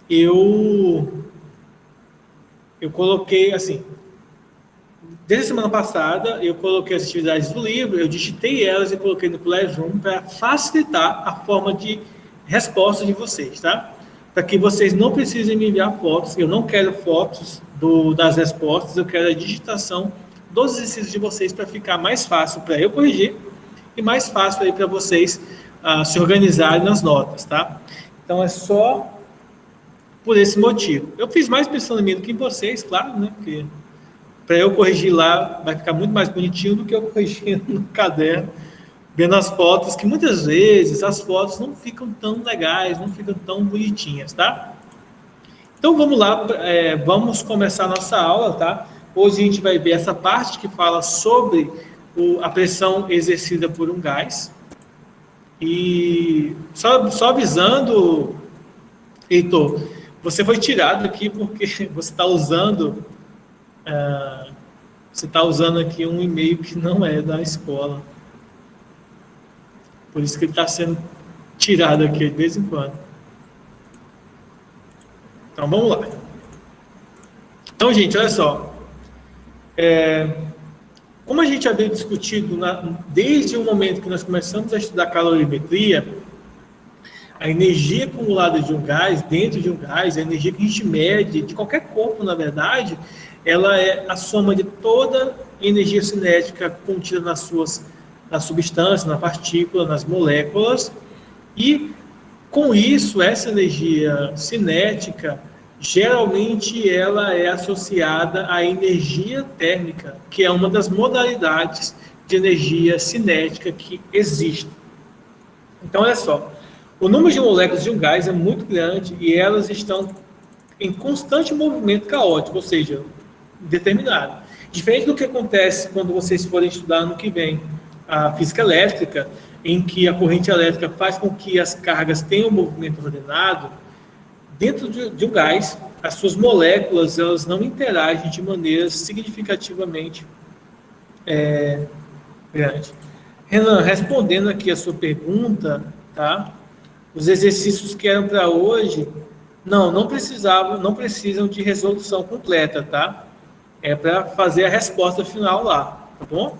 eu coloquei assim, desde a semana passada, eu coloquei as atividades do livro, eu digitei elas e coloquei no Classroom para facilitar a forma de resposta de vocês, tá? Para que vocês não precisem me enviar fotos. Eu não quero fotos das respostas, eu quero a digitação dos exercícios de vocês para ficar mais fácil para eu corrigir e mais fácil aí para vocês se organizarem nas notas, tá? Então é só por esse motivo. Eu fiz mais pensando em mim do que em vocês, claro, né? Porque para eu corrigir lá vai ficar muito mais bonitinho do que eu corrigir no caderno, vendo as fotos, que muitas vezes as fotos não ficam tão legais, não ficam tão bonitinhas, tá? Então vamos lá, vamos começar a nossa aula, tá? Hoje a gente vai ver essa parte que fala sobre a pressão exercida por um gás. E só avisando, Heitor, você foi tirado aqui porque você está usando aqui um e-mail que não é da escola. Por isso que ele está sendo tirado aqui de vez em quando. Então, vamos lá. Então, gente, olha só. Como a já havia discutido desde o momento que nós começamos a estudar calorimetria, a energia acumulada de um gás, dentro de um gás, a energia que a gente mede, de qualquer corpo, na verdade, ela é a soma de toda a energia cinética contida na substância, na partícula, nas moléculas, e com isso, essa energia cinética, geralmente ela é associada à energia térmica, que é uma das modalidades de energia cinética que existe. Então, olha só, o número de moléculas de um gás é muito grande e elas estão em constante movimento caótico, ou seja, determinado. Diferente do que acontece quando vocês forem estudar ano que vem a física elétrica, em que a corrente elétrica faz com que as cargas tenham um movimento ordenado, dentro de um gás, as suas moléculas elas não interagem de maneira significativamente grande. Renan, respondendo aqui a sua pergunta, tá? Os exercícios que eram para hoje, não precisam de resolução completa, tá? É para fazer a resposta final lá, tá bom?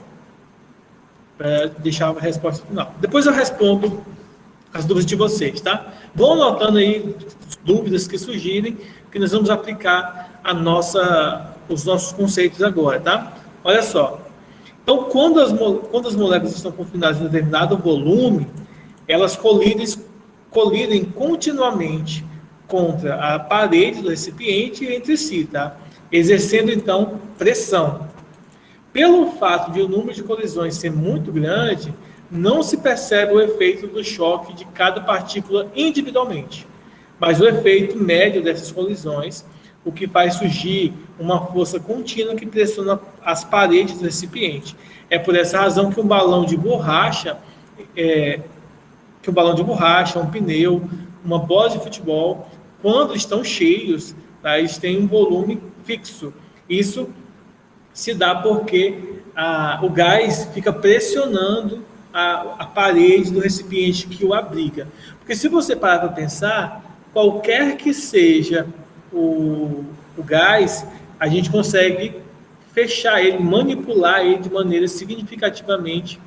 Para deixar a resposta final. Depois eu respondo as dúvidas de vocês, tá? Vão anotando aí dúvidas que surgirem, que nós vamos aplicar os nossos conceitos agora, tá? Olha só. Então, quando as moléculas estão confinadas em determinado volume, elas colidem continuamente contra a parede do recipiente e entre si, tá? Exercendo, então, pressão. Pelo fato de o número de colisões ser muito grande, não se percebe o efeito do choque de cada partícula individualmente, mas o efeito médio dessas colisões, o que faz surgir uma força contínua que pressiona as paredes do recipiente. É por essa razão que um balão de borracha, um pneu, uma bola de futebol, quando estão cheios, tá, eles têm um volume fixo. Isso se dá porque o gás fica pressionando a parede do recipiente que o abriga. Porque se você parar para pensar, qualquer que seja o gás, a gente consegue fechar ele, manipular ele de maneira significativamente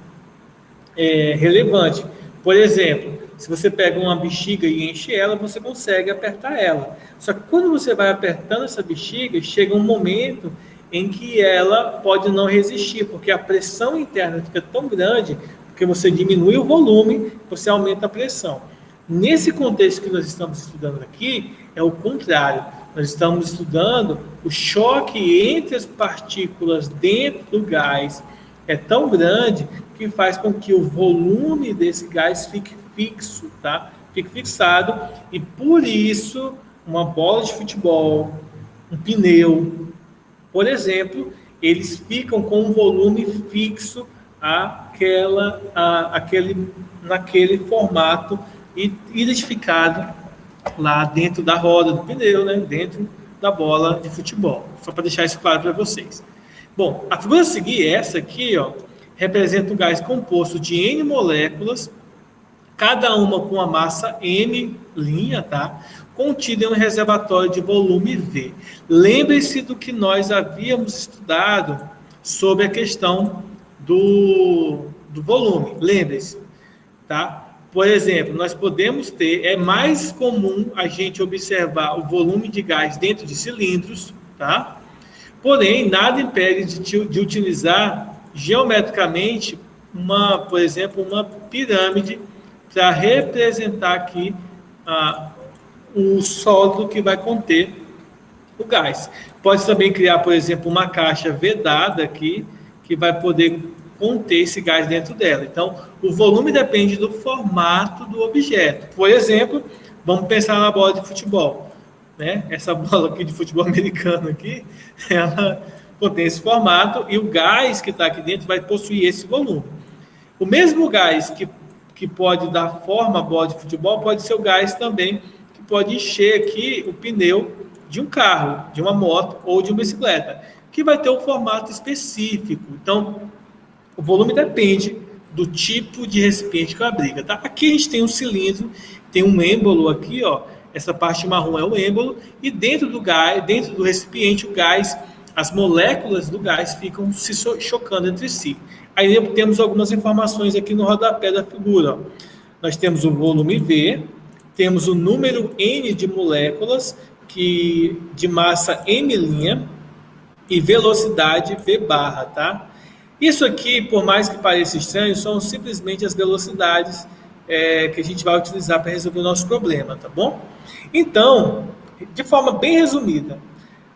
relevante. Por exemplo, se você pega uma bexiga e enche ela, você consegue apertar ela. Só que quando você vai apertando essa bexiga, chega um momento em que ela pode não resistir, porque a pressão interna fica tão grande, porque você diminui o volume, você aumenta a pressão. Nesse contexto que nós estamos estudando aqui, é o contrário. Nós estamos estudando o choque entre as partículas dentro do gás. É tão grande que faz com que o volume desse gás fique fixo, tá? Fique fixado, e por isso uma bola de futebol, um pneu, por exemplo, eles ficam com um volume fixo naquele formato identificado lá dentro da roda do pneu, né? Dentro da bola de futebol. Só para deixar isso claro para vocês. Bom, a figura a seguir, essa aqui, ó, representa um gás composto de N moléculas, cada uma com a massa M', tá? Contida em um reservatório de volume V. Lembre-se do que nós havíamos estudado sobre a questão do volume. Lembre-se, tá? Por exemplo, nós podemos ter, é mais comum a gente observar o volume de gás dentro de cilindros, tá? Porém, nada impede de utilizar geometricamente por exemplo, uma pirâmide para representar aqui o sólido que vai conter o gás. Pode também criar, por exemplo, uma caixa vedada aqui, que vai poder conter esse gás dentro dela. Então, o volume depende do formato do objeto. Por exemplo, vamos pensar na bola de futebol, né? Essa bola aqui de futebol americano aqui, ela contém esse formato e o gás que está aqui dentro vai possuir esse volume. O mesmo gás que pode dar forma à bola de futebol pode ser o gás também que pode encher aqui o pneu de um carro, de uma moto ou de uma bicicleta, que vai ter um formato específico. Então, o volume depende do tipo de recipiente que abriga, tá? Aqui a gente tem um cilindro, tem um êmbolo aqui, ó. Essa parte marrom é o êmbolo e dentro do gás, dentro do recipiente, o gás, as moléculas do gás ficam se chocando entre si. Aí temos algumas informações aqui no rodapé da figura. Ó. Nós temos o volume V, temos o número N de moléculas de massa M' e velocidade V barra, tá? Isso aqui, por mais que pareça estranho, são simplesmente as velocidades que a gente vai utilizar para resolver o nosso problema, tá bom? Então, de forma bem resumida,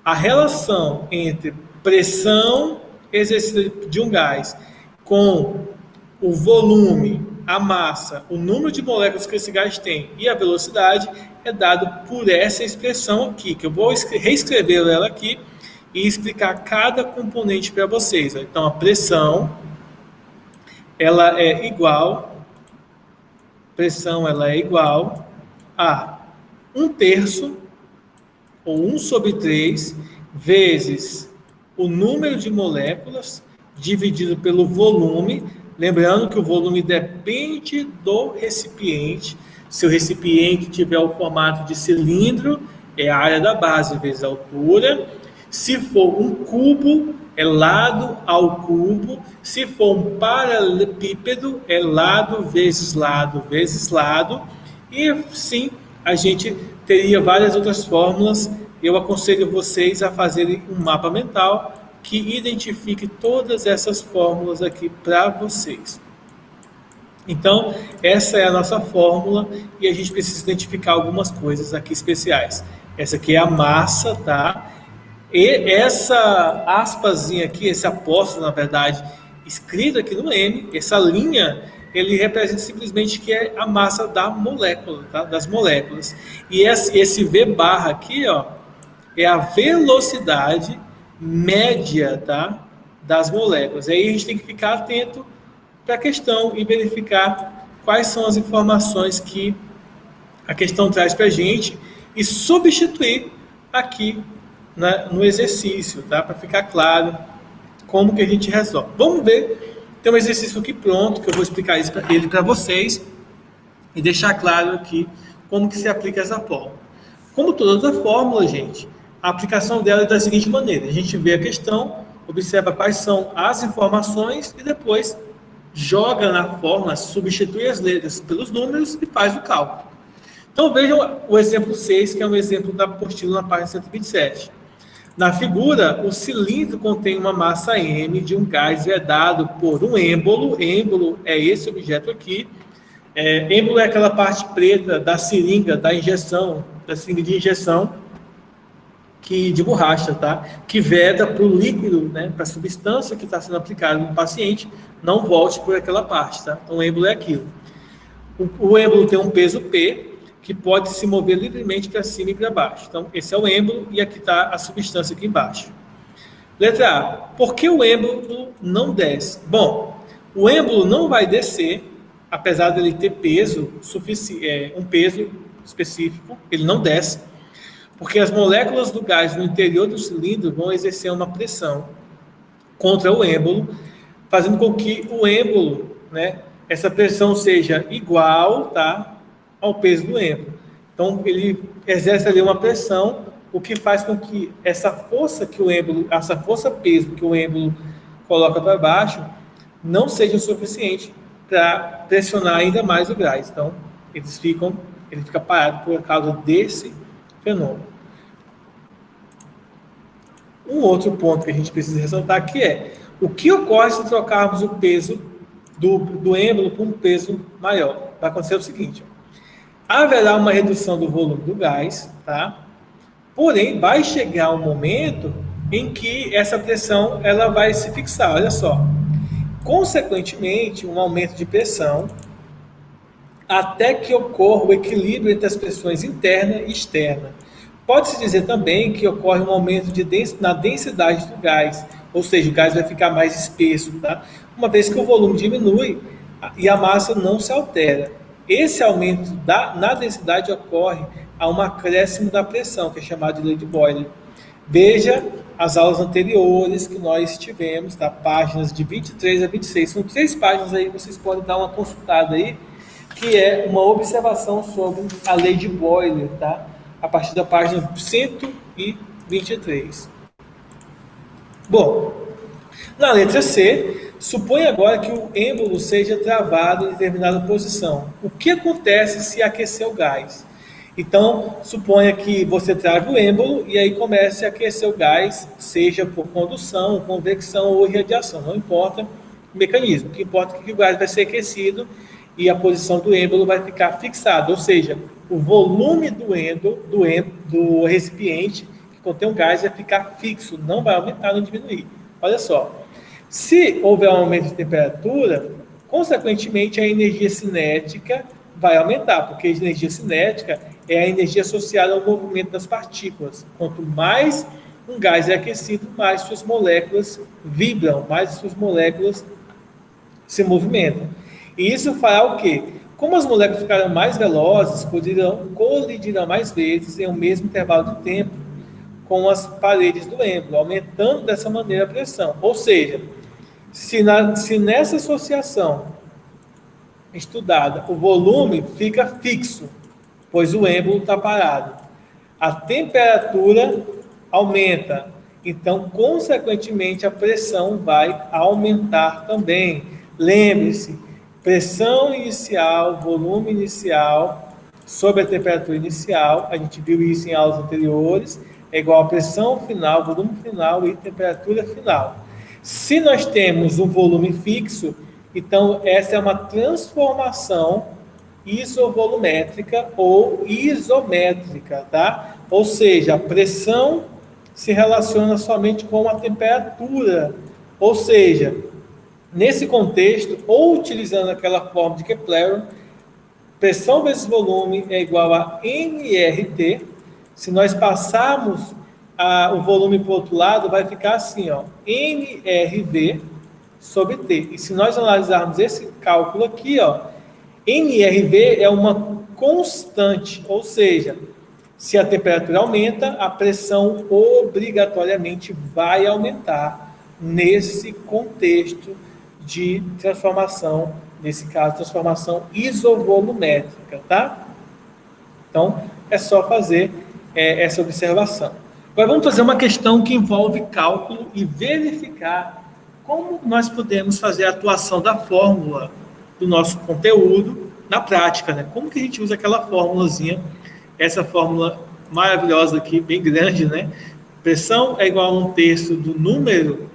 a relação entre pressão exercida de um gás com o volume, a massa, o número de moléculas que esse gás tem e a velocidade é dado por essa expressão aqui, que eu vou reescrever ela aqui e explicar cada componente para vocês. Então, a pressão, ela é igual a 1/3 ou 1/3 vezes o número de moléculas dividido pelo volume. Lembrando que o volume depende do recipiente. Se o recipiente tiver o formato de cilindro, é a área da base vezes a altura. Se for um cubo, é lado ao cubo. Se for um paralelepípedo, é lado vezes lado vezes lado. E sim, a gente teria várias outras fórmulas. Eu aconselho vocês a fazerem um mapa mental que identifique todas essas fórmulas aqui para vocês. Então, essa é a nossa fórmula e a gente precisa identificar algumas coisas aqui especiais. Essa aqui é a massa, tá? E essa aspazinha aqui, esse apóstrofo, na verdade, escrito aqui no M, essa linha, ele representa simplesmente que é a massa da molécula, tá? Das moléculas. E esse V barra aqui, ó, é a velocidade média, tá? Das moléculas. Aí a gente tem que ficar atento para a questão e verificar quais são as informações que a questão traz para a gente e substituir aqui no exercício, tá? Para ficar claro como que a gente resolve. Vamos ver, tem um exercício aqui pronto, que eu vou explicar ele para vocês e deixar claro aqui como que se aplica essa fórmula. Como toda fórmula, gente, a aplicação dela é da seguinte maneira: a gente vê a questão, observa quais são as informações e depois joga na fórmula, substitui as letras pelos números e faz o cálculo. Então vejam o exemplo 6, que é um exemplo da apostila na página 127. Na figura, o cilindro contém uma massa M de um gás vedado por um êmbolo. Êmbolo é esse objeto aqui. Êmbolo é aquela parte preta da seringa da injeção, da seringa de injeção de borracha, tá? Que veda para o líquido, né? Para a substância que está sendo aplicada no paciente, não volte por aquela parte, tá? Então, o êmbolo é aquilo. O êmbolo tem um peso P, que pode se mover livremente para cima e para baixo. Então, esse é o êmbolo e aqui está a substância aqui embaixo. Letra A. Por que o êmbolo não desce? Bom, o êmbolo não vai descer, apesar dele ter peso um peso específico, ele não desce, porque as moléculas do gás no interior do cilindro vão exercer uma pressão contra o êmbolo, fazendo com que o êmbolo, né, essa pressão seja igual, tá, ao peso do êmbolo. Então, ele exerce ali uma pressão, o que faz com que essa força peso que o êmbolo coloca para baixo, não seja o suficiente para pressionar ainda mais o gás. Então, ele fica parado por causa desse fenômeno. Um outro ponto que a gente precisa ressaltar aqui é o que ocorre se trocarmos o peso do êmbolo por um peso maior. Vai acontecer o seguinte: haverá uma redução do volume do gás, tá? Porém, vai chegar um momento em que essa pressão ela vai se fixar. Olha só. Consequentemente, um aumento de pressão até que ocorra o equilíbrio entre as pressões interna e externa. Pode-se dizer também que ocorre um aumento na densidade do gás, ou seja, o gás vai ficar mais espesso, tá? Uma vez que o volume diminui e a massa não se altera. Esse aumento na densidade ocorre a um acréscimo da pressão, que é chamado de lei de Boyle. Veja as aulas anteriores que nós tivemos, tá? Páginas de 23 a 26. São 3 páginas aí, vocês podem dar uma consultada aí, que é uma observação sobre a lei de Boyle, tá? A partir da página 123. Bom, na letra C, supõe agora que o êmbolo seja travado em determinada posição. O que acontece se aquecer o gás? Então, suponha que você trave o êmbolo e aí comece a aquecer o gás, seja por condução, convecção ou irradiação. Não importa o mecanismo. O que importa é que o gás vai ser aquecido e a posição do êmbolo vai ficar fixada. Ou seja, o volume do recipiente que contém o gás vai ficar fixo, não vai aumentar, não diminuir. Olha só. Se houver um aumento de temperatura, consequentemente a energia cinética vai aumentar, porque a energia cinética é a energia associada ao movimento das partículas. Quanto mais um gás é aquecido, mais suas moléculas vibram, mais suas moléculas se movimentam. E isso fará o quê? Como as moléculas ficarão mais velozes, colidirão mais vezes em um mesmo intervalo de tempo com as paredes do êmbolo, aumentando dessa maneira a pressão. Ou seja, se nessa associação estudada o volume fica fixo, pois o êmbolo está parado, a temperatura aumenta, então, consequentemente, a pressão vai aumentar também. Lembre-se, pressão inicial, volume inicial sobre a temperatura inicial, a gente viu isso em aulas anteriores, é igual a pressão final, volume final e temperatura final. Se nós temos um volume fixo, então essa é uma transformação isovolumétrica ou isométrica, tá? Ou seja, a pressão se relaciona somente com a temperatura. Ou seja, nesse contexto, ou utilizando aquela forma de Kepler, pressão vezes volume é igual a nRT. Se nós passarmos o volume para o outro lado, vai ficar assim, ó, nRV sobre T. E se nós analisarmos esse cálculo aqui, ó, nRV é uma constante, ou seja, se a temperatura aumenta, a pressão obrigatoriamente vai aumentar nesse contexto de transformação, nesse caso, transformação isovolumétrica, tá? Então, é só fazer essa observação. Agora, vamos fazer uma questão que envolve cálculo e verificar como nós podemos fazer a atuação da fórmula do nosso conteúdo na prática, né? Como que a gente usa aquela fórmulazinha, essa fórmula maravilhosa aqui, bem grande, né? Pressão é igual a 1/3 do número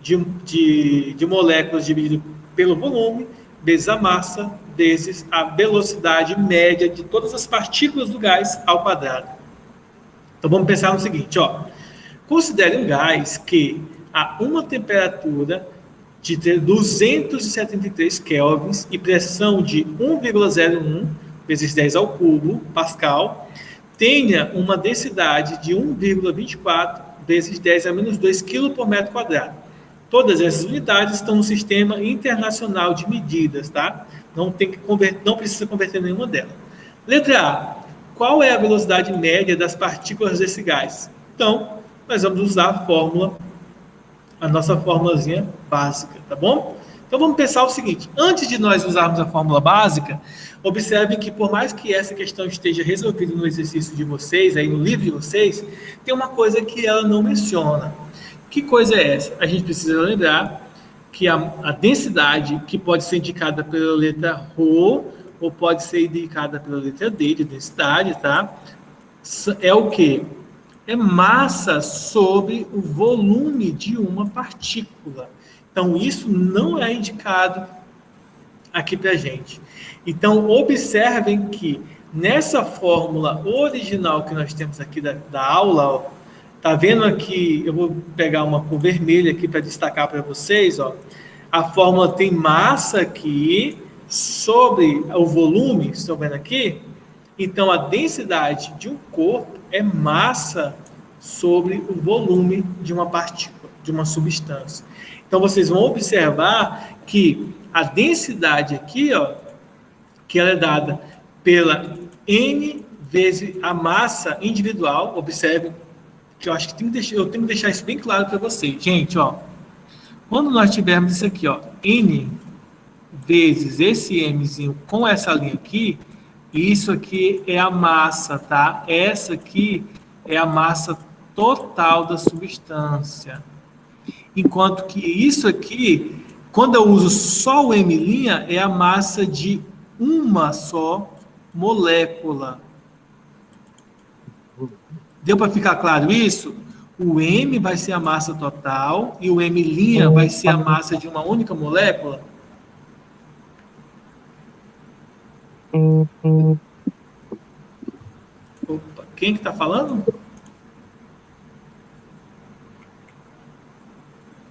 de moléculas dividido pelo volume, vezes a massa, vezes a velocidade média de todas as partículas do gás ao quadrado. Então, vamos pensar no seguinte, ó. Considere um gás que, a uma temperatura de 273 kelvins e pressão de 1,01 vezes 10 ao cubo, pascal, tenha uma densidade de 1,24 vezes 10 a menos 2 kg por metro quadrado. Todas essas unidades estão no Sistema Internacional de Medidas, tá? Não precisa converter nenhuma delas. Letra A. Qual é a velocidade média das partículas desse gás? Então, nós vamos usar a nossa formulazinha básica, tá bom? Então vamos pensar o seguinte, antes de nós usarmos a fórmula básica, observe que por mais que essa questão esteja resolvida no exercício de vocês, aí no livro de vocês, tem uma coisa que ela não menciona. Que coisa é essa? A gente precisa lembrar que a densidade, que pode ser indicada pela letra ρ, ou pode ser indicada pela letra D, de densidade, tá? É o quê? É massa sobre o volume de uma partícula. Então, isso não é indicado aqui para a gente. Então, observem que nessa fórmula original que nós temos aqui da aula, ó, tá vendo aqui, eu vou pegar uma cor vermelha aqui para destacar para vocês, ó. A fórmula tem massa aqui sobre o volume, estão vendo aqui? Então, a densidade de um corpo é massa sobre o volume de uma partícula, de uma substância. Então, vocês vão observar que a densidade aqui, ó, que ela é dada pela N vezes a massa individual, observe que eu acho que eu tenho que deixar isso bem claro para vocês. Gente, ó, quando nós tivermos isso aqui, ó, N vezes esse Mzinho com essa linha aqui, isso aqui é a massa, tá? Essa aqui é a massa total da substância. Enquanto que isso aqui, quando eu uso só o M', é a massa de uma só molécula. Deu para ficar claro isso? O M vai ser a massa total e o M' vai ser a massa de uma única molécula? Opa, quem que está falando?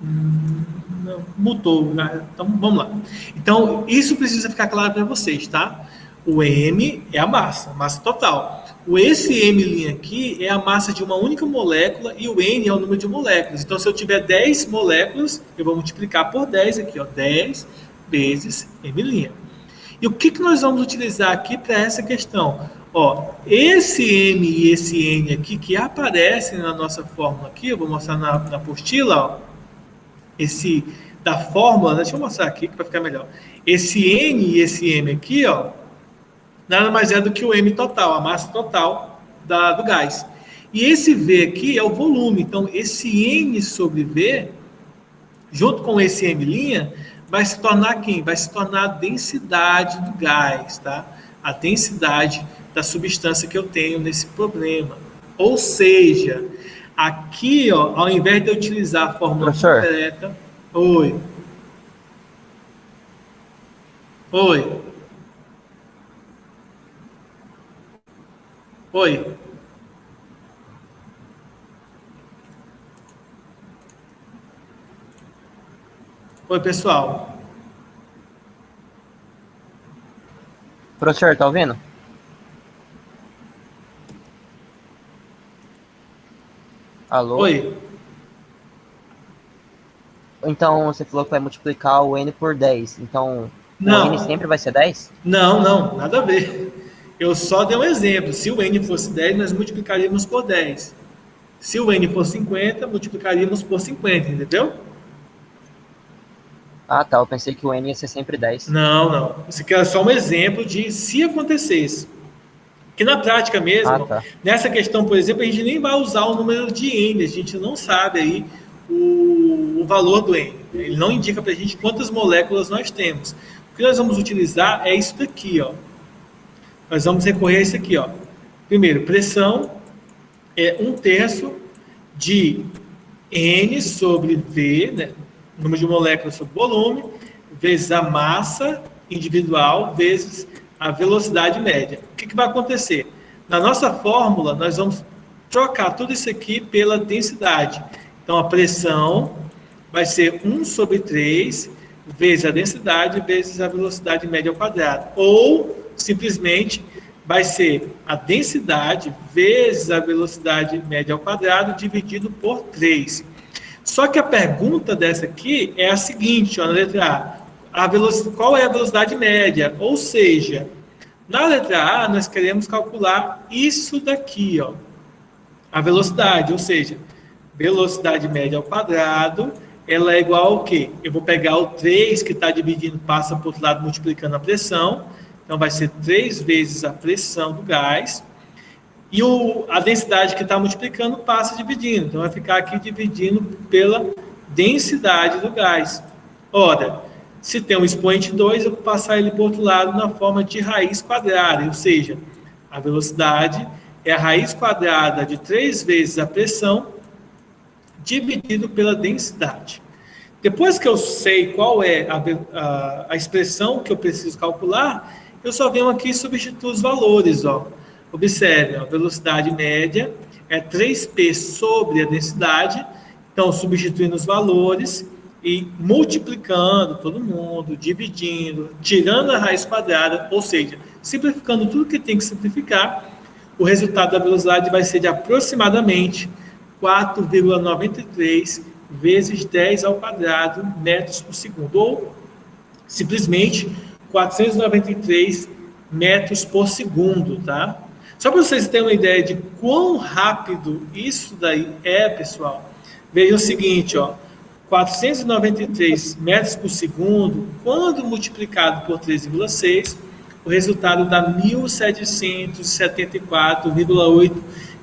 Não, mutou, né? Então vamos lá. Então, isso precisa ficar claro para vocês, tá? O M é a massa total. Esse M' aqui é a massa de uma única molécula e o N é o número de moléculas. Então, se eu tiver 10 moléculas, eu vou multiplicar por 10 aqui, ó, 10 vezes M'. E o que nós vamos utilizar aqui para essa questão? Ó, esse M e esse N aqui que aparecem na nossa fórmula aqui, eu vou mostrar na apostila, ó, esse da fórmula, deixa eu mostrar aqui para ficar melhor. Esse N e esse M aqui, ó, nada mais é do que o M total, a massa total do gás. E esse V aqui é o volume. Então, esse N sobre V, junto com esse M', vai se tornar quem? Vai se tornar a densidade do gás, tá? A densidade da substância que eu tenho nesse problema. Ou seja, aqui, ó, ao invés de eu utilizar a fórmula completa... Oi. Oi. Oi. Oi, pessoal. Professor, tá ouvindo? Alô? Oi. Então, você falou que vai multiplicar o N por 10. Então, não. O N sempre vai ser 10? Não, nada a ver. Eu só dei um exemplo. Se o N fosse 10, nós multiplicaríamos por 10. Se o N for 50, multiplicaríamos por 50, entendeu? Ah, tá. Eu pensei que o N ia ser sempre 10. Não. Isso aqui é só um exemplo de se acontecesse. Que na prática mesmo, nessa questão, por exemplo, a gente nem vai usar o número de N. A gente não sabe aí o valor do N. Ele não indica para a gente quantas moléculas nós temos. O que nós vamos utilizar é isso daqui, ó. Nós vamos recorrer a isso aqui, ó. Primeiro, pressão é 1/3 de N sobre V, né? Número de moléculas sobre volume, vezes a massa individual, vezes a velocidade média. O que vai acontecer? Na nossa fórmula, nós vamos trocar tudo isso aqui pela densidade. Então, a pressão vai ser 1/3 vezes a densidade vezes a velocidade média ao quadrado. Ou, simplesmente, vai ser a densidade vezes a velocidade média ao quadrado dividido por 3. Só que a pergunta dessa aqui é a seguinte, ó, na letra A. Qual é a velocidade média? Ou seja, na letra A, nós queremos calcular isso daqui, ó, a velocidade, ou seja, velocidade média ao quadrado ela é igual ao quê? Eu vou pegar o 3 que está dividindo, passa para o outro lado, multiplicando a pressão. Então, vai ser 3 vezes a pressão do gás. E a densidade que está multiplicando passa dividindo. Então, vai ficar aqui dividindo pela densidade do gás. Ora, se tem um expoente 2, eu vou passar ele para o outro lado na forma de raiz quadrada. Ou seja, a velocidade é a raiz quadrada de 3 vezes a pressão dividido pela densidade. Depois que eu sei qual é a expressão que eu preciso calcular, eu só venho aqui e substituo os valores. Ó. Observe, a velocidade média é 3P sobre a densidade. Então, substituindo os valores e multiplicando todo mundo, dividindo, tirando a raiz quadrada, ou seja, simplificando tudo que tem que simplificar, o resultado da velocidade vai ser de aproximadamente 4,93 vezes 10 ao quadrado metros por segundo, ou simplesmente 493 metros por segundo, tá? Só para vocês terem uma ideia de quão rápido isso daí é, pessoal, veja o seguinte, ó, 493 metros por segundo, quando multiplicado por 3,6, o resultado dá 1.774,8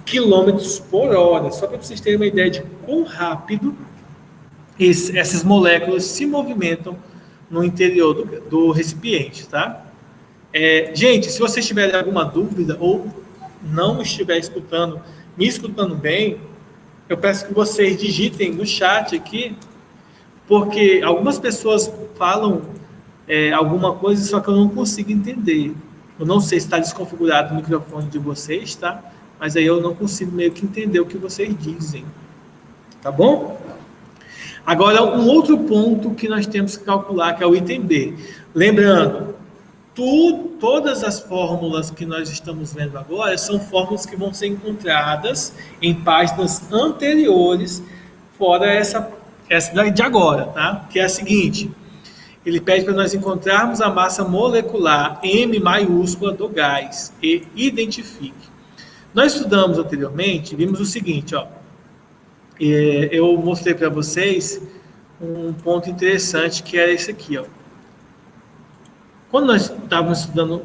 quilômetros por hora. Só para vocês terem uma ideia de quão rápido essas moléculas se movimentam no interior do recipiente, tá? Gente, se vocês tiverem alguma dúvida ou não estiver me escutando bem, eu peço que vocês digitem no chat aqui, porque algumas pessoas falam alguma coisa, só que eu não consigo entender. Eu não sei se está desconfigurado o microfone de vocês, tá? Mas aí eu não consigo meio que entender o que vocês dizem. Tá bom? Agora, um outro ponto que nós temos que calcular, que é o item B. Lembrando, todas as fórmulas que nós estamos vendo agora são fórmulas que vão ser encontradas em páginas anteriores, fora essa de agora, tá? Que é a seguinte: ele pede para nós encontrarmos a massa molecular M maiúscula do gás e identifique. Nós estudamos anteriormente, vimos o seguinte, ó. Eu mostrei para vocês um ponto interessante que era esse aqui, ó. Quando nós estávamos estudando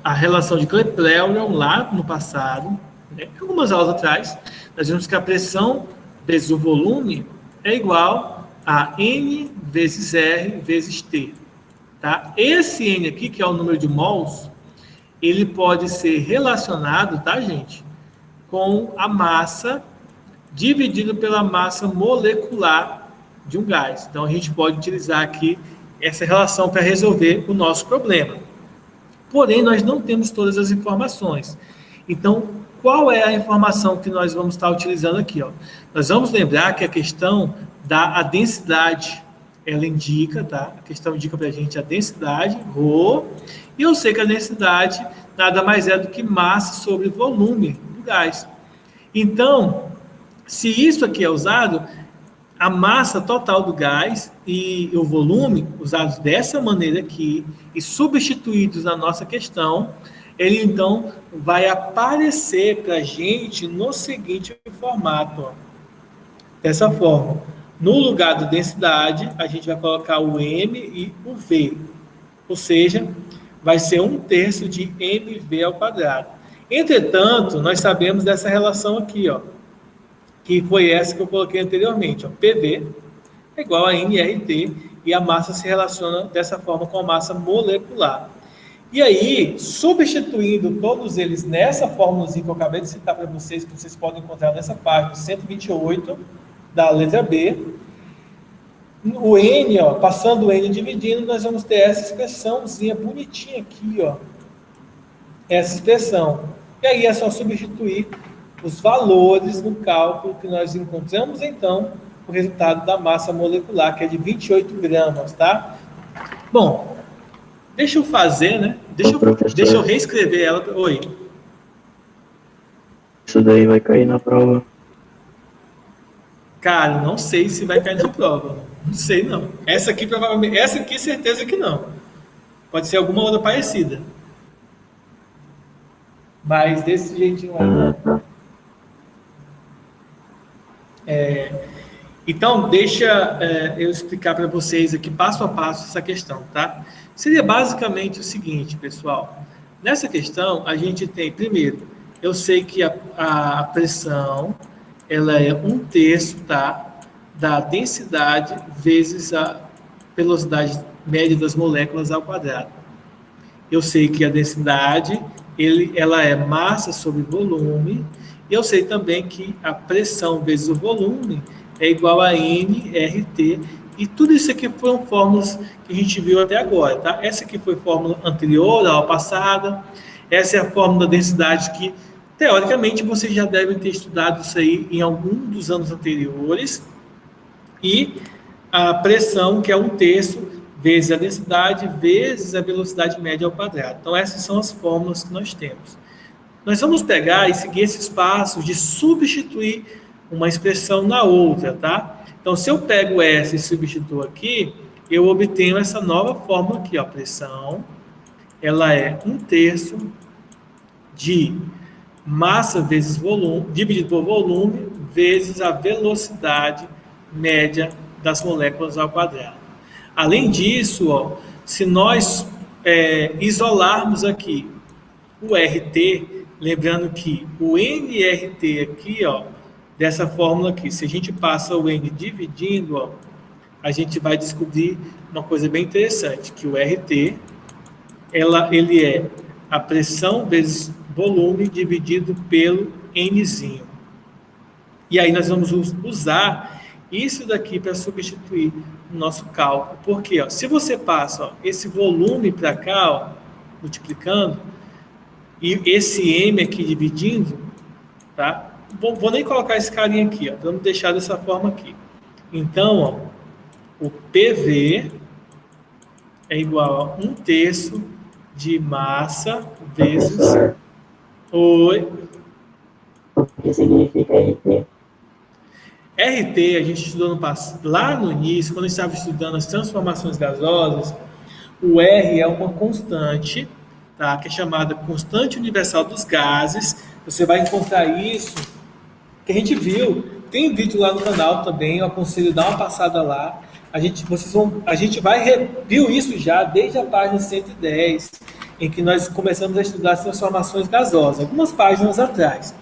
a relação de Kleppel lá no passado, né, algumas aulas atrás, nós vimos que a pressão vezes o volume é igual a N vezes R vezes T. Tá? Esse N aqui, que é o número de mols, ele pode ser relacionado, tá, gente, com a massa dividido pela massa molecular de um gás. Então, a gente pode utilizar aqui essa relação para resolver o nosso problema. Porém, nós não temos todas as informações. Então, qual é a informação que nós vamos estar utilizando aqui? Ó? Nós vamos lembrar que a questão da densidade, ela indica, tá? A questão indica para a gente a densidade, ρ, e eu sei que a densidade nada mais é do que massa sobre volume do gás. Então, se isso aqui é usado, a massa total do gás e o volume, usados dessa maneira aqui, e substituídos na nossa questão, ele então vai aparecer para a gente no seguinte formato, ó. Dessa forma, no lugar da densidade, a gente vai colocar o M e o V, ou seja, vai ser 1/3 de mv ao quadrado. Entretanto, nós sabemos dessa relação aqui, ó, que foi essa que eu coloquei anteriormente, ó, PV é igual a nRT, e a massa se relaciona dessa forma com a massa molecular. E aí, substituindo todos eles nessa fórmulazinha que eu acabei de citar para vocês, que vocês podem encontrar nessa página 128 da letra B, o N, ó, passando o N dividindo, nós vamos ter essa expressãozinha bonitinha aqui, ó, essa expressão. E aí é só substituir os valores no cálculo que nós encontramos, então, o resultado da massa molecular, que é de 28 gramas, tá? Bom, deixa eu fazer, né? Deixa eu reescrever ela. Oi. Isso daí vai cair na prova. Cara, não sei se vai cair na prova. Não sei, não. Essa aqui, provavelmente, essa aqui, certeza que não. Pode ser alguma outra parecida. Mas desse jeitinho aí, Então, deixa eu explicar para vocês aqui passo a passo essa questão, tá? Seria basicamente o seguinte, pessoal. Nessa questão, a gente tem, primeiro, eu sei que a pressão, ela é 1/3, tá, da densidade vezes a velocidade média das moléculas ao quadrado. Eu sei que a densidade, ela é massa sobre volume, e eu sei também que a pressão vezes o volume é igual a nRT, e tudo isso aqui foram fórmulas que a gente viu até agora, tá? Essa aqui foi a fórmula anterior, a aula passada, essa é a fórmula da densidade que, teoricamente, vocês já devem ter estudado isso aí em algum dos anos anteriores, e a pressão, que é 1/3 vezes a densidade, vezes a velocidade média ao quadrado. Então, essas são as fórmulas que nós temos. Nós vamos pegar e seguir esses passos de substituir uma expressão na outra, tá? Então, se eu pego essa e substituo aqui, eu obtenho essa nova fórmula aqui, ó. Pressão, ela é 1/3 de massa vezes volume, dividido por volume, vezes a velocidade média das moléculas ao quadrado. Além disso, ó, se nós isolarmos aqui o RT, lembrando que o nRT aqui, ó, dessa fórmula aqui, se a gente passa o N dividindo, ó, a gente vai descobrir uma coisa bem interessante, que o RT, ele é a pressão vezes volume dividido pelo Nzinho. E aí nós vamos usar isso daqui para substituir o nosso cálculo. Porque, ó, se você passa, ó, esse volume para cá, ó, multiplicando, e esse M aqui dividindo, tá? Vou nem colocar esse carinha aqui, ó. Vamos deixar dessa forma aqui. Então, ó, o PV é igual a 1/3 de massa vezes... Professor, Oi. o que significa RT? RT, a gente estudou lá no início, quando a gente estava estudando as transformações gasosas, o R é uma constante, tá? Que é chamada constante universal dos gases. Você vai encontrar isso, que a gente viu, tem vídeo lá no canal também, eu aconselho dar uma passada lá. A gente viu isso já desde a página 110, em que nós começamos a estudar as transformações gasosas, algumas páginas atrás.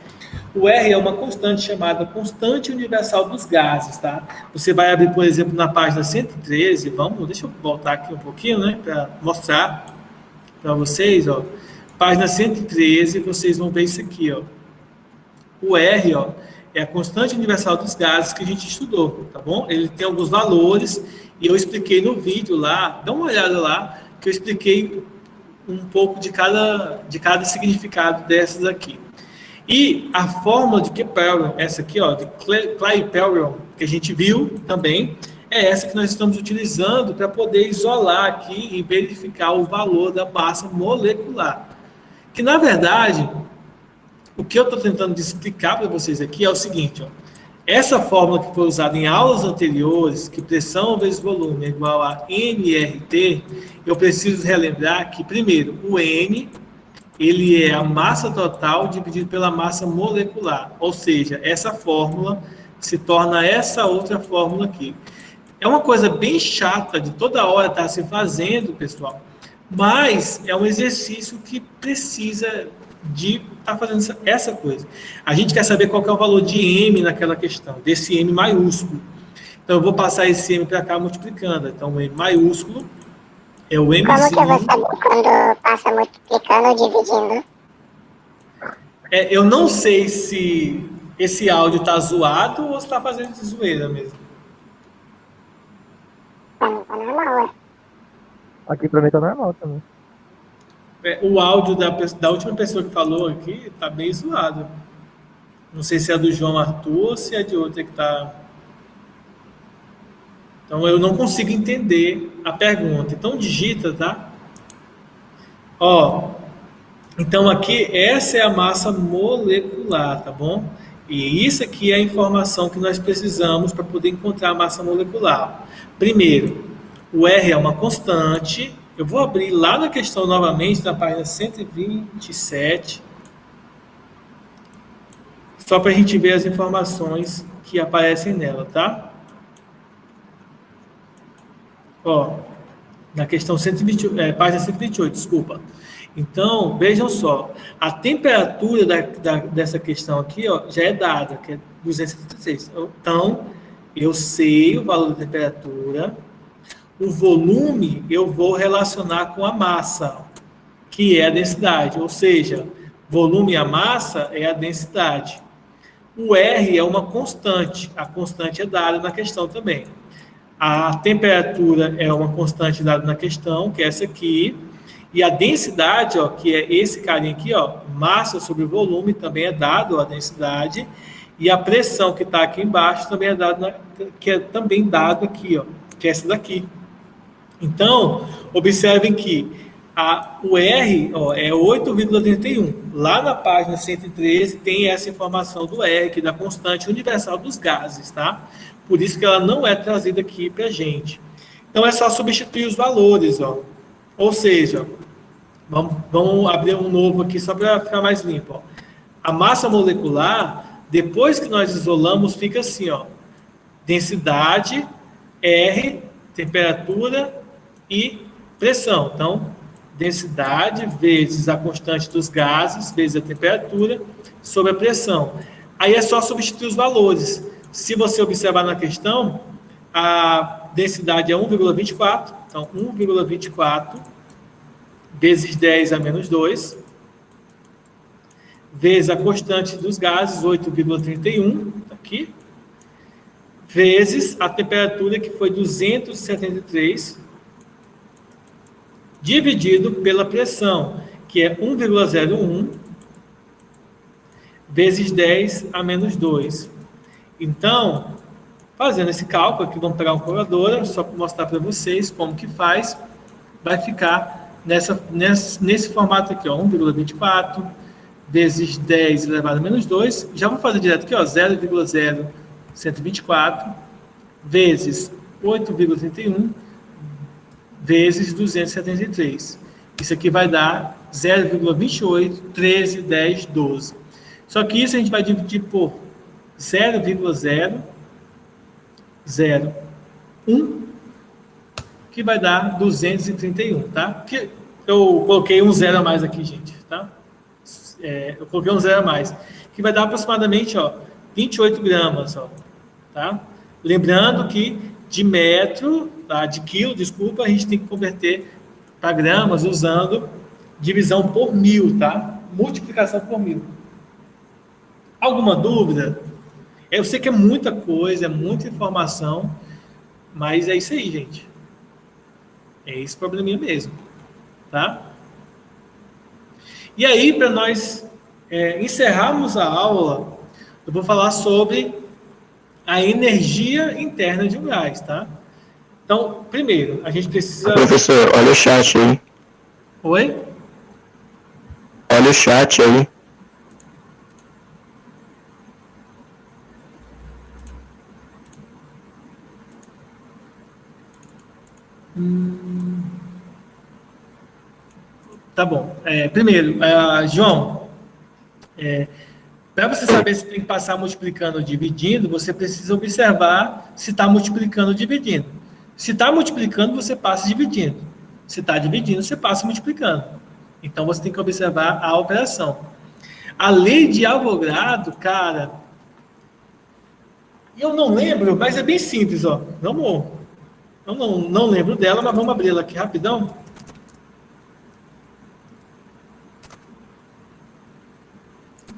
O R é uma constante chamada constante universal dos gases, tá? Você vai abrir, por exemplo, na página 113, deixa eu voltar aqui um pouquinho, né, para mostrar para vocês, ó. Página 113, vocês vão ver isso aqui, ó. O R, ó, é a constante universal dos gases que a gente estudou, tá bom? Ele tem alguns valores e eu expliquei no vídeo lá, dá uma olhada lá, que eu expliquei um pouco de cada significado dessas aqui. E a fórmula de Keplerian, essa aqui, ó, de Clapeyron, que a gente viu também, é essa que nós estamos utilizando para poder isolar aqui e verificar o valor da massa molecular. Que, na verdade, o que eu estou tentando explicar para vocês aqui é o seguinte, ó, essa fórmula que foi usada em aulas anteriores, que pressão vezes volume é igual a nRT, eu preciso relembrar que, primeiro, o N... ele é a massa total dividido pela massa molecular, ou seja, essa fórmula se torna essa outra fórmula aqui. É uma coisa bem chata de toda hora estar se fazendo, pessoal, mas é um exercício que precisa de estar fazendo essa coisa. A gente quer saber qual que é o valor de M naquela questão, desse M maiúsculo. Então, eu vou passar esse M para cá multiplicando. Então, o M maiúsculo é o Mzinho. Como que eu vou saber quando passa multiplicando ou dividindo? Eu não sei se esse áudio está zoado ou se está fazendo de zoeira mesmo. Pra mim tá normal, Aqui pra mim tá normal também. O áudio da última pessoa que falou aqui está bem zoado. Não sei se é do João Arthur ou se é de outra que está... Então, eu não consigo entender a pergunta. Então, digita, tá? Ó, então, aqui, essa é a massa molecular, tá bom? E isso aqui é a informação que nós precisamos para poder encontrar a massa molecular. Primeiro, o R é uma constante. Eu vou abrir lá na questão novamente, na página 127, só para a gente ver as informações que aparecem nela, tá? Ó, na questão 120, página 128, desculpa. Então, vejam só, a temperatura dessa questão aqui, ó, já é dada, que é 276. Então, eu sei o valor da temperatura, o volume eu vou relacionar com a massa, que é a densidade, ou seja, volume e a massa é a densidade. O R é uma constante, a constante é dada na questão também. A temperatura é uma constante dada na questão, que é essa aqui, e a densidade, ó, que é esse carinha aqui, ó, massa sobre volume, também é dado, ó, a densidade, e a pressão que está aqui embaixo também é dado, que é também dado aqui, ó, que é essa daqui. Então, observem que o R, ó, é 8,31. Lá na página 113 tem essa informação do R, que é da constante universal dos gases, tá? Por isso que ela não é trazida aqui para a gente. Então, é só substituir os valores, ó. Ou seja, vamos abrir um novo aqui só para ficar mais limpo, ó. A massa molecular, depois que nós isolamos, fica assim, ó. Densidade, R, temperatura e pressão. Então, densidade vezes a constante dos gases, vezes a temperatura, sobre a pressão. Aí é só substituir os valores. Se você observar na questão, a densidade é 1,24, então 1,24 vezes 10 a menos 2, vezes a constante dos gases, 8,31, aqui, vezes a temperatura, que foi 273, dividido pela pressão, que é 1,01, vezes 10 a menos 2. Então, fazendo esse cálculo aqui, vamos pegar uma calculadora, só para mostrar para vocês como que faz, vai ficar nesse formato aqui, ó, 1,24 vezes 10 elevado a menos 2, já vou fazer direto aqui, ó, 0,0124 vezes 8,31 vezes 273. Isso aqui vai dar 0,28, 13, 10, 12. Só que isso a gente vai dividir por 0,001, que vai dar 231, tá? Que eu coloquei um zero a mais aqui, gente, tá? Eu coloquei um zero a mais, que vai dar aproximadamente, ó, 28 gramas, ó, tá? Lembrando que de metro, tá? De quilo, desculpa, a gente tem que converter para gramas usando divisão por 1000, tá? Multiplicação por 1000. Alguma dúvida? Eu sei que é muita coisa, é muita informação, mas é isso aí, gente. É esse probleminha mesmo, tá? E aí, para nós encerrarmos a aula, eu vou falar sobre a energia interna de um gás, tá? Então, primeiro, a gente precisa... Professor, olha o chat aí. Oi? Olha o chat aí. Tá bom. Primeiro, João, para você saber se tem que passar multiplicando ou dividindo, você precisa observar se está multiplicando ou dividindo. Se está multiplicando, você passa dividindo. Se está dividindo, você passa multiplicando. Então, você tem que observar a operação. A lei de Avogadro, cara, eu não lembro, mas é bem simples, ó. Eu não lembro dela, mas vamos abrir ela aqui rapidão.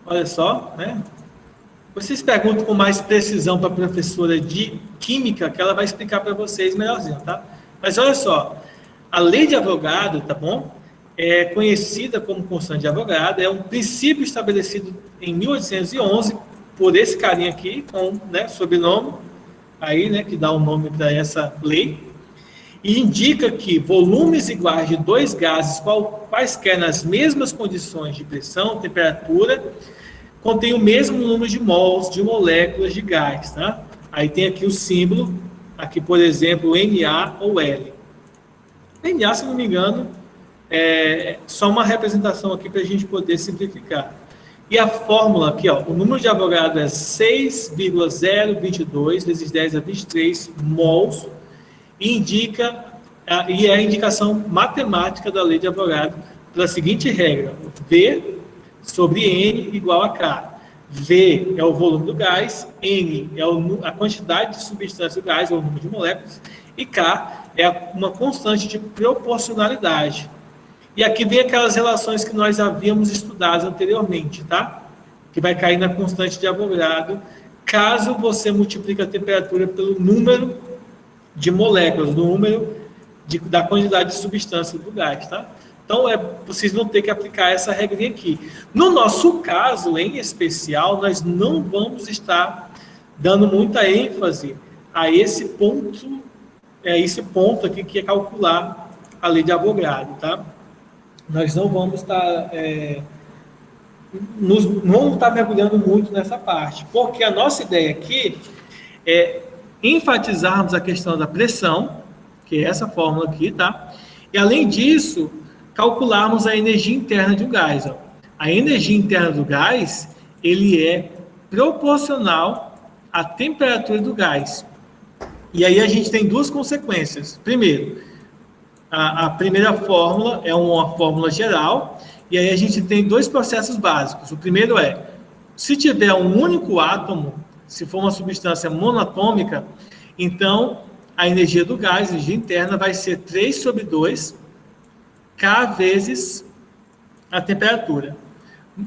Olha só, né? Vocês perguntam com mais precisão para a professora de Química, que ela vai explicar para vocês melhorzinho, tá? Mas olha só, a lei de Avogadro, tá bom? É conhecida como constante de Avogadro, é um princípio estabelecido em 1811 por esse carinha aqui, com, né, sobrenome, aí, né, que dá o nome para essa lei, e indica que volumes iguais de dois gases, quaisquer nas mesmas condições de pressão, temperatura, contém o mesmo número de mols de moléculas de gás, tá? Aí tem aqui o símbolo, aqui, por exemplo, Na ou L. Na, se não me engano, é só uma representação aqui para a gente poder simplificar. E a fórmula aqui, ó, o número de Avogadro é 6,022 vezes 10 a 23 mols, e indica e é a indicação matemática da lei de Avogadro pela seguinte regra: V sobre N igual a K. V é o volume do gás, N é a quantidade de substância do gás, ou o número de moléculas, e K é uma constante de proporcionalidade. E aqui vem aquelas relações que nós havíamos estudado anteriormente, tá? Que vai cair na constante de Avogadro, caso você multiplique a temperatura pelo número de moléculas, do número da quantidade de substância do gás, tá? Então, vocês vão ter que aplicar essa regrinha aqui. No nosso caso, em especial, nós não vamos estar dando muita ênfase a esse ponto aqui, que é calcular a lei de Avogadro, tá? Nós não vamos estar... não vamos estar mergulhando muito nessa parte, porque a nossa ideia aqui é enfatizarmos a questão da pressão, que é essa fórmula aqui, tá? E, além disso, calcularmos a energia interna de um gás. Ó. A energia interna do gás, ele é proporcional à temperatura do gás. E aí a gente tem duas consequências. Primeiro, a primeira fórmula é uma fórmula geral, e aí a gente tem dois processos básicos. O primeiro é, se tiver um único átomo, se for uma substância monatômica, então a energia do gás, a energia interna, vai ser 3 sobre 2 K vezes a temperatura.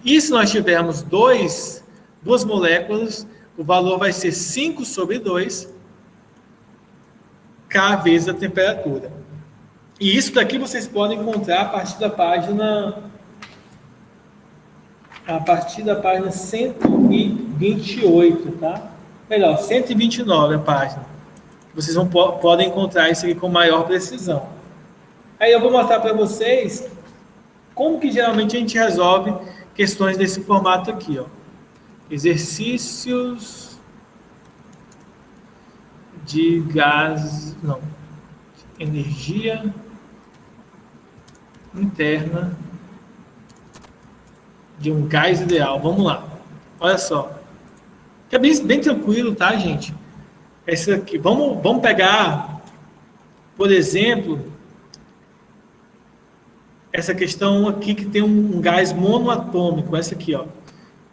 E se nós tivermos duas moléculas, o valor vai ser 5 sobre 2 K vezes a temperatura. E isso daqui vocês podem encontrar a partir da página 128, tá? Melhor, 129 a página. Vocês podem encontrar isso aqui com maior precisão. Aí eu vou mostrar para vocês como que geralmente a gente resolve questões desse formato aqui, ó. Exercícios de gás, não, energia interna de um gás ideal. Vamos lá. Olha só. É bem tranquilo, tá, gente? Esse aqui. Vamos pegar, por exemplo, essa questão aqui que tem um gás monoatômico, essa aqui, ó.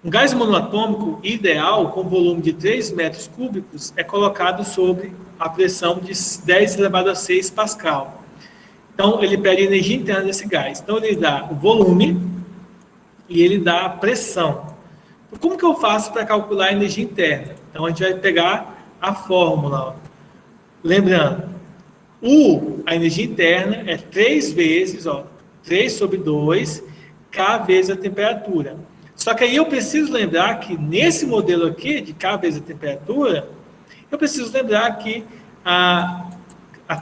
Um gás monoatômico ideal, com volume de 3 metros cúbicos, é colocado sob a pressão de 10 elevado a 6 Pascal. Então, ele pede a energia interna desse gás. Então, ele dá o volume e ele dá a pressão. Como que eu faço para calcular a energia interna? Então, a gente vai pegar a fórmula, ó. Lembrando, a energia interna é 3 vezes, ó, 3 sobre 2, K vezes a temperatura. Só que aí eu preciso lembrar que nesse modelo aqui, de K vezes a temperatura, eu preciso lembrar que a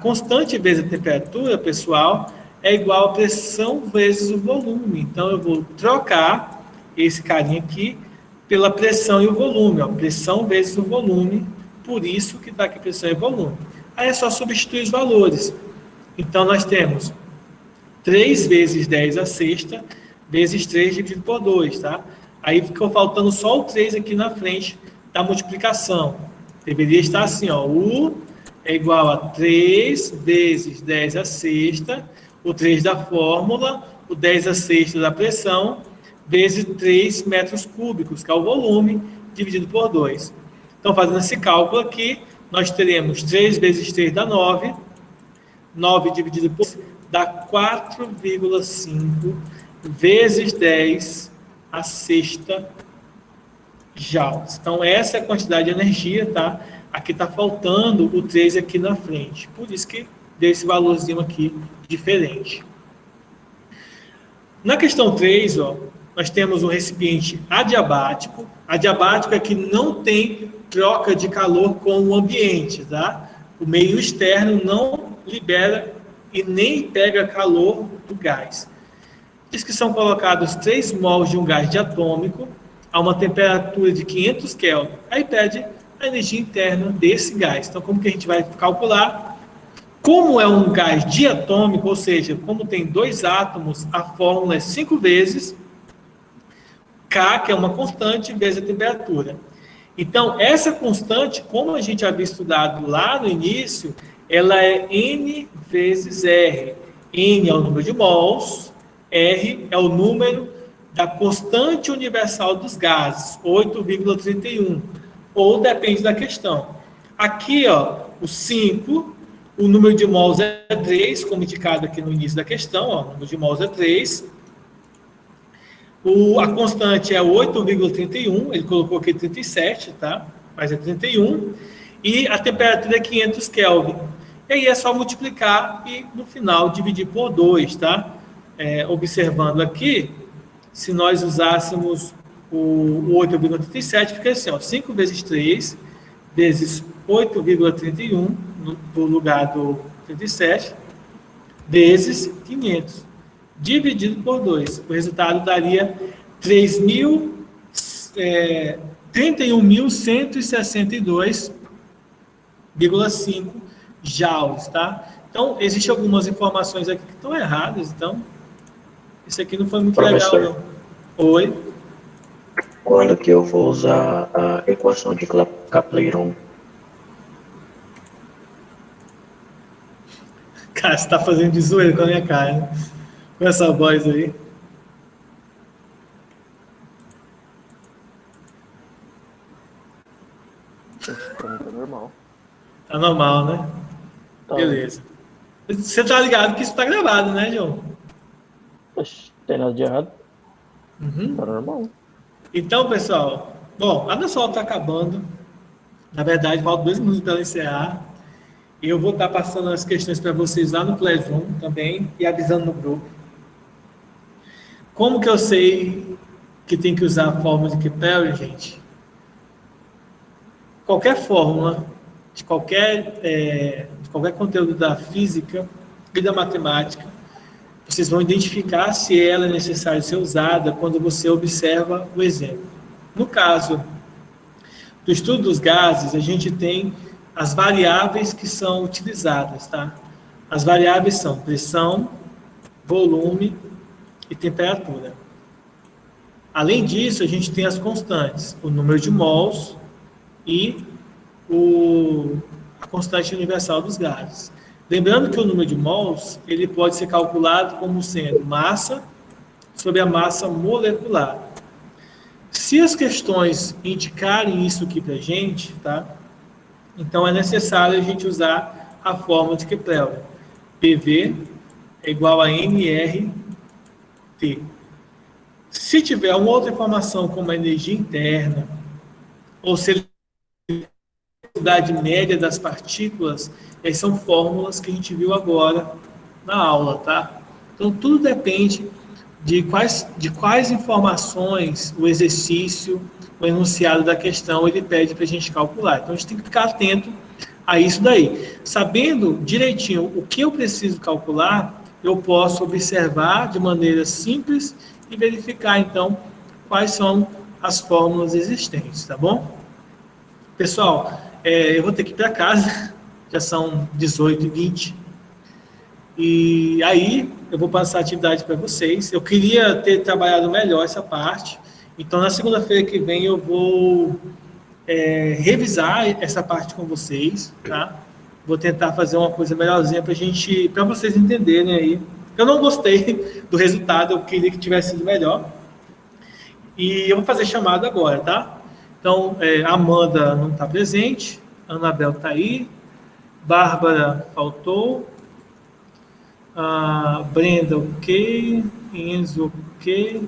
constante vezes a temperatura, pessoal, é igual a pressão vezes o volume. Então, eu vou trocar esse carinha aqui pela pressão e o volume. Ó, pressão vezes o volume, por isso que está aqui pressão e volume. Aí é só substituir os valores. Então, nós temos 3 vezes 10 a sexta, vezes 3 dividido por 2, tá? Aí ficou faltando só o 3 aqui na frente da multiplicação. Deveria estar assim, ó. U é igual a 3 vezes 10 a sexta, o 3 da fórmula, o 10 a sexta da pressão, vezes 3 metros cúbicos, que é o volume, dividido por 2. Então, fazendo esse cálculo aqui, nós teremos 3 vezes 3 dá 9, 9 dividido por dá 4,5 vezes 10 a sexta joules. Então, essa é a quantidade de energia, tá? Aqui está faltando o 3 aqui na frente. Por isso que deu esse valorzinho aqui diferente. Na questão 3, ó, nós temos um recipiente adiabático. Adiabático é que não tem troca de calor com o ambiente, tá? O meio externo não libera e nem pega calor do gás. Diz que são colocados 3 mols de um gás diatômico a uma temperatura de 500 Kelvin. Aí pede a energia interna desse gás. Então, como que a gente vai calcular? Como é um gás diatômico, ou seja, como tem 2 átomos, a fórmula é 5 vezes K, que é uma constante, vezes a temperatura. Então, essa constante, como a gente havia estudado lá no início, ela é N vezes R. N é o número de mols, R é o número da constante universal dos gases, 8,31, ou depende da questão. Aqui, ó, o 5, o número de mols é 3, como indicado aqui no início da questão, ó, o número de mols é 3. A constante é 8,31, ele colocou aqui 37, tá? Mas é 31. E a temperatura é 500 Kelvin. E aí é só multiplicar e, no final, dividir por 2, tá? Observando aqui, se nós usássemos o 8,37, fica assim, ó, 5 vezes 3 vezes 8,31, no lugar do 37, vezes 500, dividido por 2. O resultado daria 31.162,5 joules, tá? Então, existem algumas informações aqui que estão erradas, então, isso aqui não foi muito Professor. legal, não. Oi? Quando que eu vou usar a equação de Kaplan-Meier? Cara, você tá fazendo de zoeira com a minha cara, né? Com essa voz aí. Pra mim tá normal. Tá normal, né? Tá. Beleza. Você tá ligado que isso tá gravado, né, João? Oxe, tem nada de errado? Uhum. Tá normal. Então, pessoal, bom, a nossa aula tá acabando. Na verdade, faltam 2 minutos para ela encerrar. E eu vou estar passando as questões para vocês lá no Classroom também e avisando no grupo. Como que eu sei que tem que usar a fórmula de Kepler, gente? Qualquer fórmula de qualquer conteúdo da física e da matemática, vocês vão identificar se ela é necessária ser usada quando você observa o exemplo. No caso do estudo dos gases, a gente tem as variáveis que são utilizadas, tá? As variáveis são pressão, volume e temperatura. Além disso, a gente tem as constantes, o número de mols e a constante universal dos gases. Lembrando que o número de mols, ele pode ser calculado como sendo massa sobre a massa molecular. Se as questões indicarem isso aqui para a gente, tá? Então é necessário a gente usar a fórmula de Kepler. PV é igual a nRT. Se tiver uma outra informação como a energia interna, ou se ele velocidade média das partículas, são fórmulas que a gente viu agora na aula, tá? Então, tudo depende de quais informações o exercício, o enunciado da questão, ele pede para a gente calcular. Então, a gente tem que ficar atento a isso daí. Sabendo direitinho o que eu preciso calcular, eu posso observar de maneira simples e verificar, então, quais são as fórmulas existentes, tá bom? Pessoal, eu vou ter que ir para casa, já são 18h20, e aí eu vou passar a atividade para vocês. Eu queria ter trabalhado melhor essa parte, então na segunda-feira que vem eu vou revisar essa parte com vocês, tá? Vou tentar fazer uma coisa melhorzinha para vocês entenderem aí. Eu não gostei do resultado, eu queria que tivesse sido melhor, e eu vou fazer chamada agora, tá? Então, a Amanda não está presente, a Anabel está aí, Bárbara faltou, a Brenda ok, Enzo ok,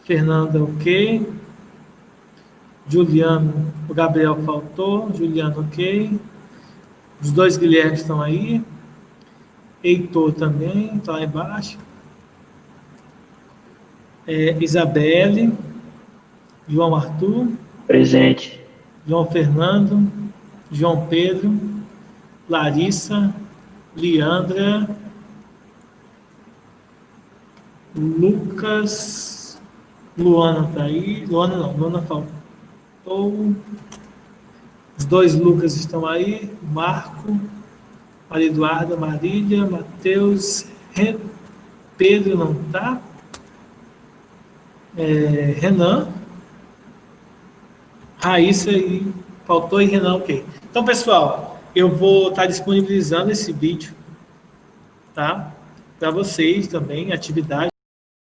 Fernanda ok, Juliano, o Gabriel faltou, Juliano ok, os 2 Guilherme estão aí, Heitor também, está lá embaixo, Isabelle, João Arthur, Presente. João Fernando, João Pedro, Larissa, Leandra, Lucas, Luana está aí, Luana faltou, os 2 Lucas estão aí, Marco, Maria Eduarda, Marília, Matheus, Pedro não está, Renan, Raíssa e faltou e Renan, ok. Então, pessoal, eu vou estar disponibilizando esse vídeo, tá? Para vocês também, atividade.